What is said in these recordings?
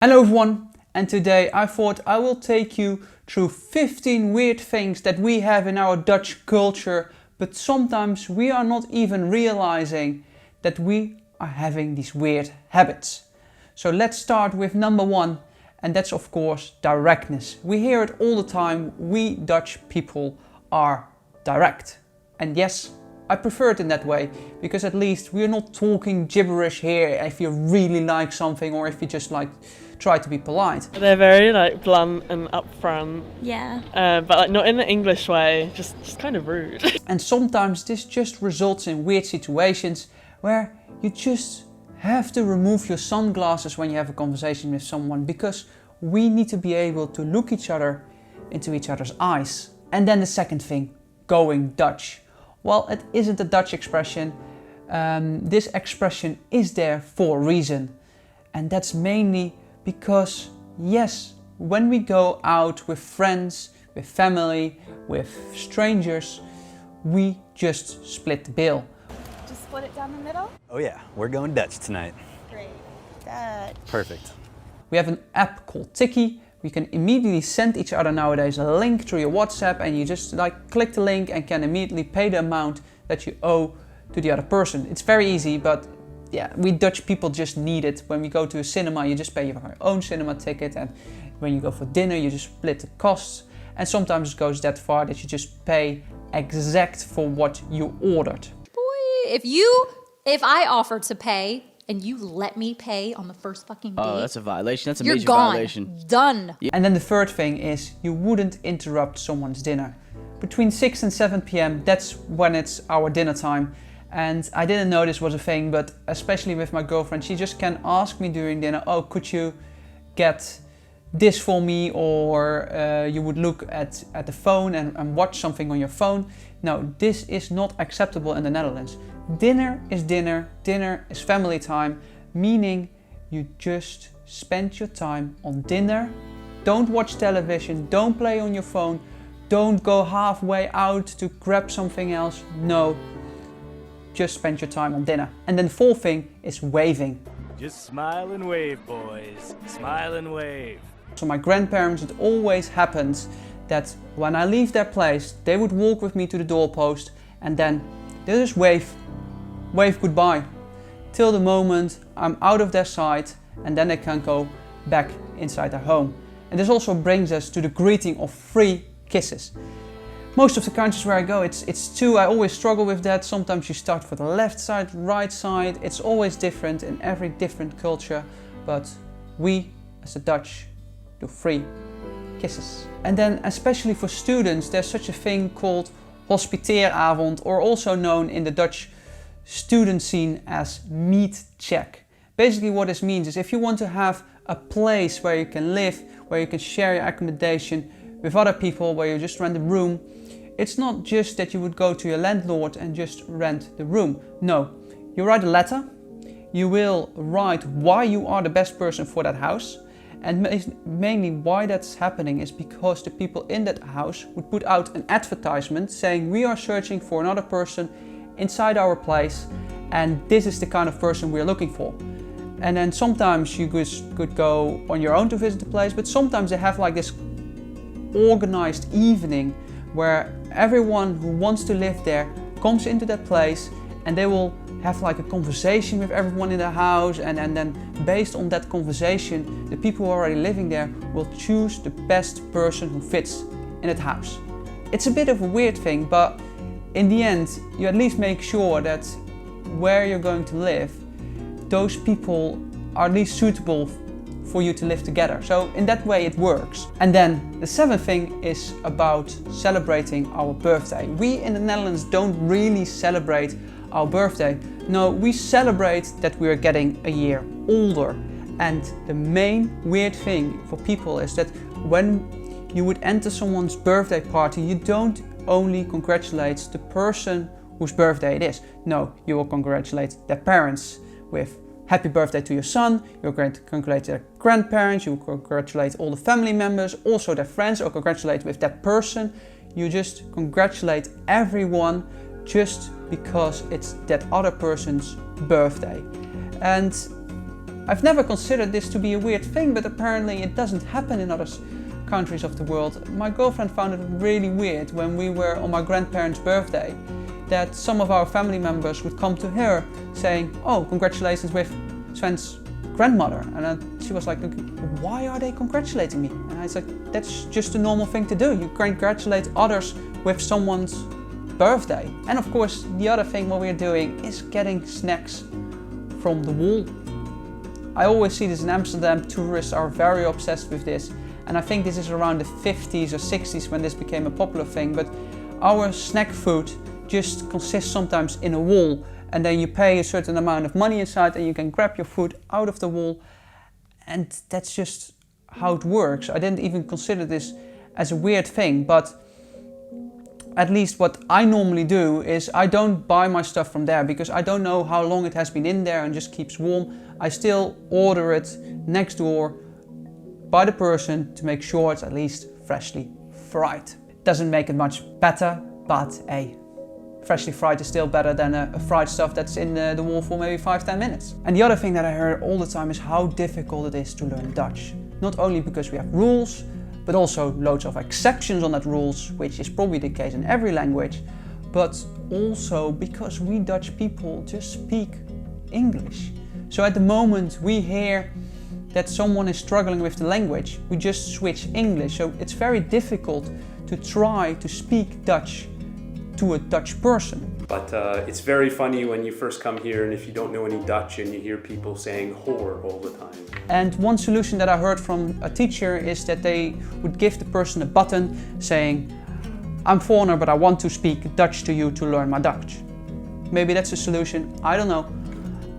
Hello everyone, and today I thought I will take you through 15 weird things that we have in our Dutch culture, but sometimes we are not even realizing that we are having these weird habits. So let's start with number one, and that's of course directness. We hear it all the time, we Dutch people are direct. And yes, I prefer it in that way, because at least we're not talking gibberish here if you really like something or if you just try to be polite. They're very blunt and upfront. Yeah. But not in the English way, just kind of rude. And sometimes this just results in weird situations where you just have to remove your sunglasses when you have a conversation with someone, because we need to be able to look into each other's eyes. And then the second thing, going Dutch. Well, it isn't a Dutch expression. This expression is there for a reason. And that's mainly because, yes, when we go out with friends, with family, with strangers, we just split the bill. Just split it down the middle? Oh yeah, we're going Dutch tonight. Great. Dutch. Perfect. We have an app called Tiki. We can immediately send each other nowadays a link through your WhatsApp, and you just click the link and can immediately pay the amount that you owe to the other person. It's very easy, but yeah, we Dutch people just need it. When we go to a cinema, you just pay your own cinema ticket, and when you go for dinner, you just split the costs. And sometimes it goes that far that you just pay exact for what you ordered. Boy, if I offered to pay and you let me pay on the first fucking date, Oh, that's a violation. That's a you're major gone. violation. Done. Yeah. And then the third thing is you wouldn't interrupt someone's dinner. Between 6 and 7 p.m, that's when it's our dinner time. And I didn't know this was a thing, but especially with my girlfriend, she just can ask me during dinner, oh, could you get this for me? Or you would look at the phone and watch something on your phone. No, this is not acceptable in the Netherlands. Dinner is dinner, dinner is family time, meaning you just spend your time on dinner. Don't watch television, don't play on your phone, don't go halfway out to grab something else. No, just spend your time on dinner. And then the fourth thing is waving. Just smile and wave, boys. Smile and wave. So my grandparents, it always happens that when I leave their place, they would walk with me to the doorpost and then they just wave goodbye till the moment I'm out of their sight, and then they can go back inside their home. And this also brings us to the greeting of 3 kisses. Most of the countries where I go, it's 2. I always struggle with that. Sometimes you start for the left side, right side. It's always different in every different culture, but we as the Dutch do 3 kisses. And then especially for students, there's such a thing called HOSPITEERAVOnd, or also known in the Dutch student scene as meet check. Basically what this means is if you want to have a place where you can live, where you can share your accommodation with other people, where you just rent a room, it's not just that you would go to your landlord and just rent the room. No, you write a letter, you will write why you are the best person for that house, and mainly why that's happening is because the people in that house would put out an advertisement saying we are searching for another person inside our place, and this is the kind of person we're looking for. And then sometimes you could go on your own to visit the place, but sometimes they have this organized evening where everyone who wants to live there comes into that place, and they will have a conversation with everyone in the house, and then based on that conversation, the people who are already living there will choose the best person who fits in that house. It's a bit of a weird thing, but in the end, you at least make sure that where you're going to live, those people are at least suitable for you to live together. So in that way it works. And then the 7th thing is about celebrating our birthday. We in the Netherlands don't really celebrate our birthday. No, we celebrate that we are getting a year older. And the main weird thing for people is that when you would enter someone's birthday party, you don't only congratulate the person whose birthday it is. No, you will congratulate their parents with happy birthday to your son, you're going to congratulate their grandparents, you will congratulate all the family members, also their friends, or congratulate with that person. You just congratulate everyone just because it's that other person's birthday. And I've never considered this to be a weird thing, but apparently it doesn't happen in other countries of the world. My girlfriend found it really weird when we were on my grandparents' birthday that some of our family members would come to her saying, "Oh, congratulations with Sven's grandmother." And she was like, "Why are they congratulating me?" And I said, "That's just a normal thing to do. You congratulate others with someone's birthday." And of course, the other thing what we're doing is getting snacks from the wall. I always see this in Amsterdam. Tourists are very obsessed with this. And I think this is around the 50s or 60s when this became a popular thing. But our snack food just consists sometimes in a wall, and then you pay a certain amount of money inside and you can grab your food out of the wall, and that's just how it works. I didn't even consider this as a weird thing, but at least what I normally do is I don't buy my stuff from there because I don't know how long it has been in there and just keeps warm. I still order it next door by the person to make sure it's at least freshly fried. Doesn't make it much better, but hey, freshly fried is still better than a fried stuff that's in the wall for maybe 5-10 minutes. And the other thing that I heard all the time is how difficult it is to learn Dutch. Not only because we have rules, but also loads of exceptions on that rules, which is probably the case in every language, but also because we Dutch people just speak English. So at the moment we hear that someone is struggling with the language, we just switch English. So it's very difficult to try to speak Dutch to a Dutch person. But it's very funny when you first come here and if you don't know any Dutch and you hear people saying whore all the time. And one solution that I heard from a teacher is that they would give the person a button saying, "I'm foreigner but I want to speak Dutch to you to learn my Dutch." Maybe that's a solution, I don't know.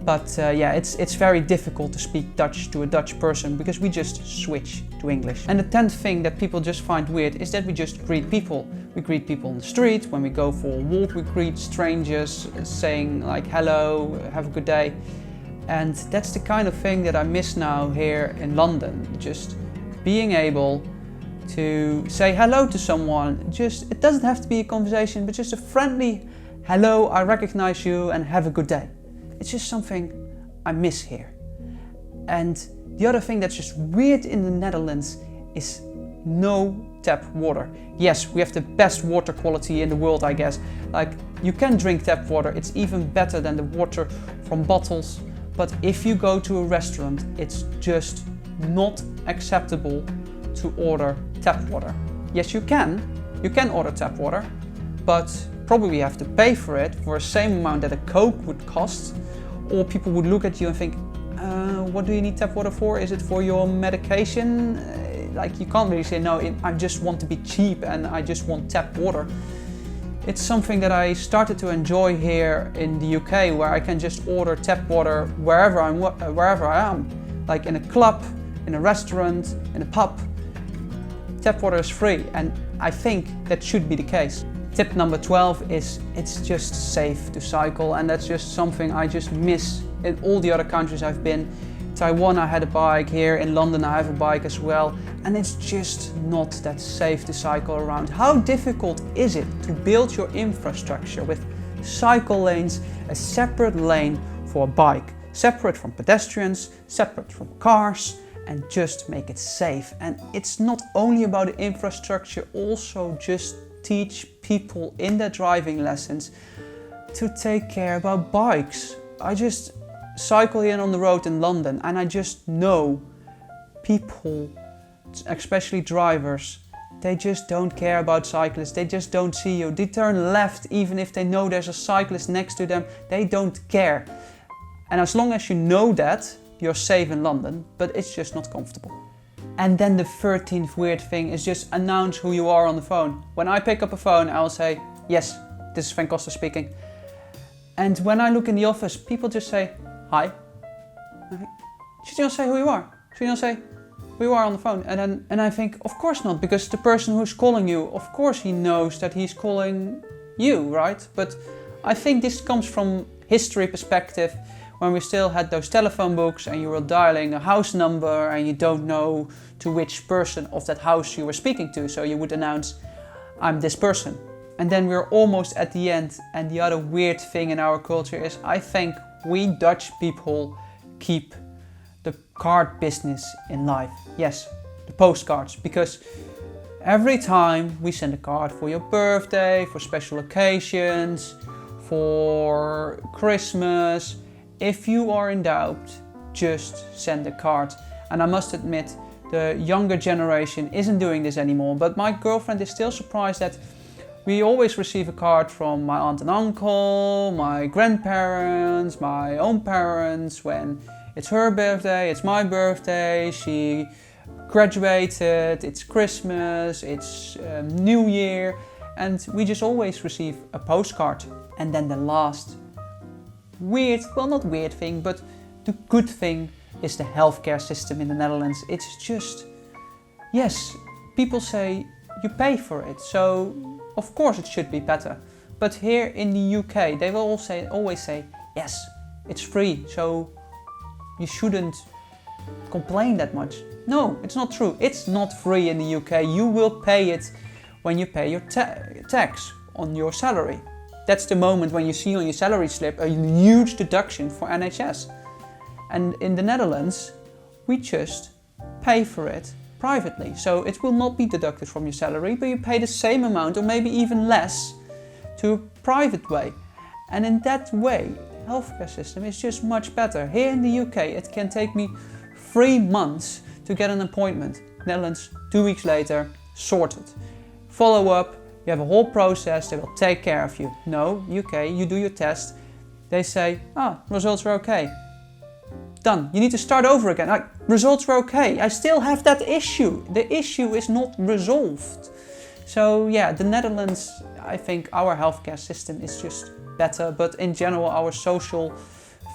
But yeah, it's very difficult to speak Dutch to a Dutch person because we just switch to English. And the 10th thing that people just find weird is that we just greet people. We greet people on the street, when we go for a walk we greet strangers saying like hello, have a good day. And that's the kind of thing that I miss now here in London. Just being able to say hello to someone. It doesn't have to be a conversation, but just a friendly hello, I recognize you and have a good day. It's just something I miss here. And the other thing that's just weird in the Netherlands is no tap water. Yes, we have the best water quality in the world, I guess. Like, you can drink tap water, it's even better than the water from bottles. But if you go to a restaurant, it's just not acceptable to order tap water. Yes, you can order tap water, but probably you have to pay for it for the same amount that a Coke would cost. Or people would look at you and think, what do you need tap water for? Is it for your medication? Like, you can't really say, no, I just want to be cheap and I just want tap water. It's something that I started to enjoy here in the UK, where I can just order tap water wherever I am. Like in a club, in a restaurant, in a pub. Tap water is free, and I think that should be the case. Tip number 12 is it's just safe to cycle, and that's just something I just miss in all the other countries I've been. Taiwan I had a bike, here in London I have a bike as well, and it's just not that safe to cycle around. How difficult is it to build your infrastructure with cycle lanes, a separate lane for a bike, separate from pedestrians, separate from cars, and just make it safe? And it's not only about the infrastructure, also just teach people in their driving lessons to take care about bikes. I just cycle here on the road in London and I just know people, especially drivers, they just don't care about cyclists. They just don't see you. They turn left even if they know there's a cyclist next to them. They don't care. And as long as you know that, you're safe in London, but it's just not comfortable. And then the 13th weird thing is just announce who you are on the phone. When I pick up a phone, I will say, yes, this is Van Costa speaking. And when I look in the office, people just say, hi. Should you not say who you are? Should you not say who you are on the phone? And I think, of course not, because the person who's calling you, of course he knows that he's calling you, right? But I think this comes from history perspective, when we still had those telephone books and you were dialing a house number and you don't know to which person of that house you were speaking to. So you would announce, I'm this person. And then we're almost at the end. And the other weird thing in our culture is, I think we Dutch people keep the card business in life. Yes, the postcards, because every time we send a card for your birthday, for special occasions, for Christmas, if you are in doubt, just send a card. And I must admit, the younger generation isn't doing this anymore, but my girlfriend is still surprised that we always receive a card from my aunt and uncle, my grandparents, my own parents when it's her birthday, it's my birthday, she graduated, it's Christmas, it's New Year, and we just always receive a postcard. And then the last weird, well, not weird thing, but the good thing is the healthcare system in the Netherlands. It's just, yes, people say you pay for it, so of course it should be better. But here in the UK, they will always say, yes, it's free, so you shouldn't complain that much. No, it's not true. It's not free in the UK. You will pay it when you pay your tax on your salary. That's the moment when you see on your salary slip a huge deduction for NHS. And in the Netherlands, we just pay for it privately. So it will not be deducted from your salary, but you pay the same amount or maybe even less to a private way. And in that way, the healthcare system is just much better. Here in the UK, it can take me 3 months to get an appointment. Netherlands, 2 weeks later, sorted. Follow up, you have a whole process, they will take care of you. No, UK, you do your test, they say, results are okay. Done. You need to start over again. Like, results were okay. I still have that issue. The issue is not resolved. So yeah, the Netherlands, I think our healthcare system is just better, but in general our social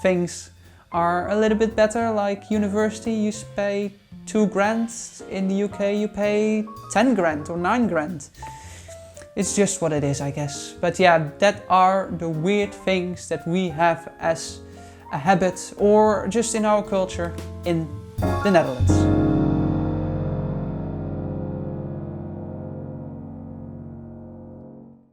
things are a little bit better. Like university, you pay 2 grand. In the UK, you pay 10 grand or 9 grand. It's just what it is, I guess. But yeah, that are the weird things that we have as a habit or just in our culture in the Netherlands.